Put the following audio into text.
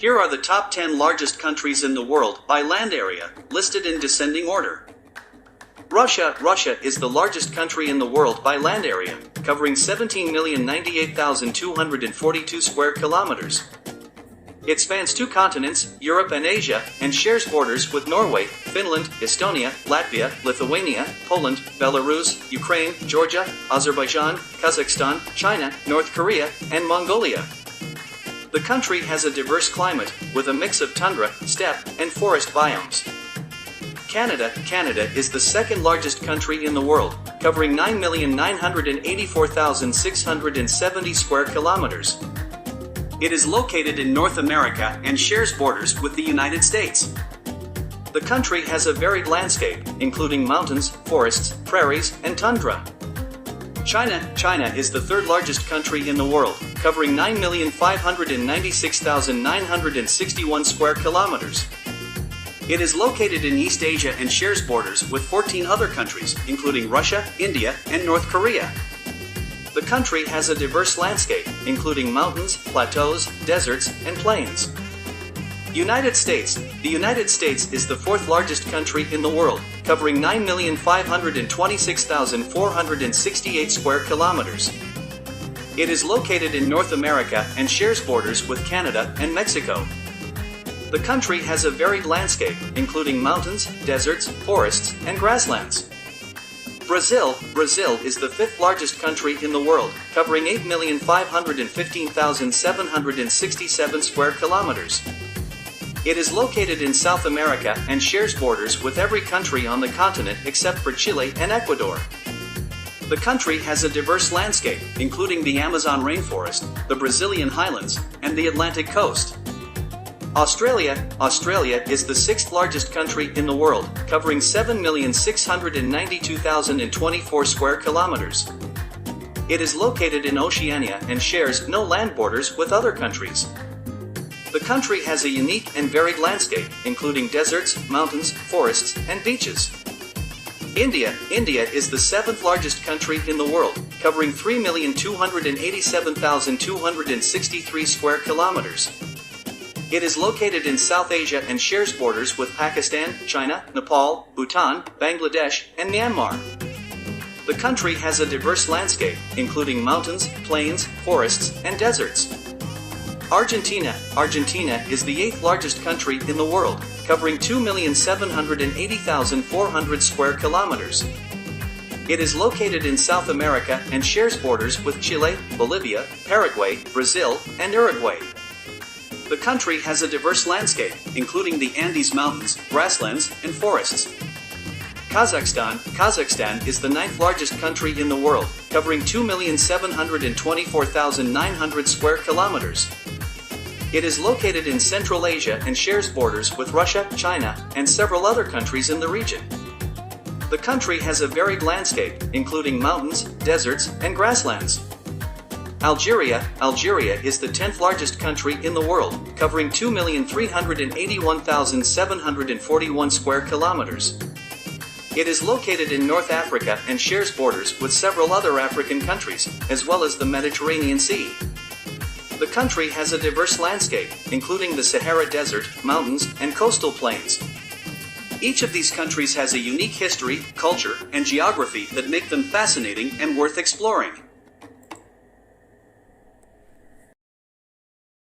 Here are the top 10 largest countries in the world by land area, listed in descending order. Russia. Russia is the largest country in the world by land area, covering 17,098,242 square kilometers. It spans two continents, Europe and Asia, and shares borders with Norway, Finland, Estonia, Latvia, Lithuania, Poland, Belarus, Ukraine, Georgia, Azerbaijan, Kazakhstan, China, North Korea, and Mongolia. The country has a diverse climate, with a mix of tundra, steppe, and forest biomes. Canada. Canada is the second largest country in the world, covering 9,984,670 square kilometers. It is located in North America and shares borders with the United States. The country has a varied landscape, including mountains, forests, prairies, and tundra. China. China is the third largest country in the world, covering 9,596,961 square kilometers. It is located in East Asia and shares borders with 14 other countries, including Russia, India, and North Korea. The country has a diverse landscape, including mountains, plateaus, deserts, and plains. United States. The United States is the fourth largest country in the world, covering 9,526,468 square kilometers. It is located in North America and shares borders with Canada and Mexico. The country has a varied landscape, including mountains, deserts, forests, and grasslands. Brazil. Brazil is the fifth largest country in the world, covering 8,515,767 square kilometers. It is located in South America and shares borders with every country on the continent except for Chile and Ecuador. The country has a diverse landscape, including the Amazon rainforest, the Brazilian highlands, and the Atlantic coast. Australia. Australia is the sixth largest country in the world, covering 7,692,024 square kilometers. It is located in Oceania and shares no land borders with other countries. The country has a unique and varied landscape, including deserts, mountains, forests, and beaches. India. India is the seventh largest country in the world, covering 3,287,263 square kilometers. It is located in South Asia and shares borders with Pakistan, China, Nepal, Bhutan, Bangladesh, and Myanmar. The country has a diverse landscape, including mountains, plains, forests, and deserts. Argentina. Argentina is the eighth largest country in the world, covering 2,780,400 square kilometers. It is located in South America and shares borders with Chile, Bolivia, Paraguay, Brazil, and Uruguay. The country has a diverse landscape, including the Andes Mountains, grasslands, and forests. Kazakhstan. Kazakhstan is the ninth largest country in the world, covering 2,724,900 square kilometers. It is located in Central Asia and shares borders with Russia, China, and several other countries in the region. The country has a varied landscape, including mountains, deserts, and grasslands. Algeria. Algeria is the 10th largest country in the world, covering 2,381,741 square kilometers. It is located in North Africa and shares borders with several other African countries, as well as the Mediterranean Sea. The country has a diverse landscape, including the Sahara Desert, mountains, and coastal plains. Each of these countries has a unique history, culture, and geography that make them fascinating and worth exploring.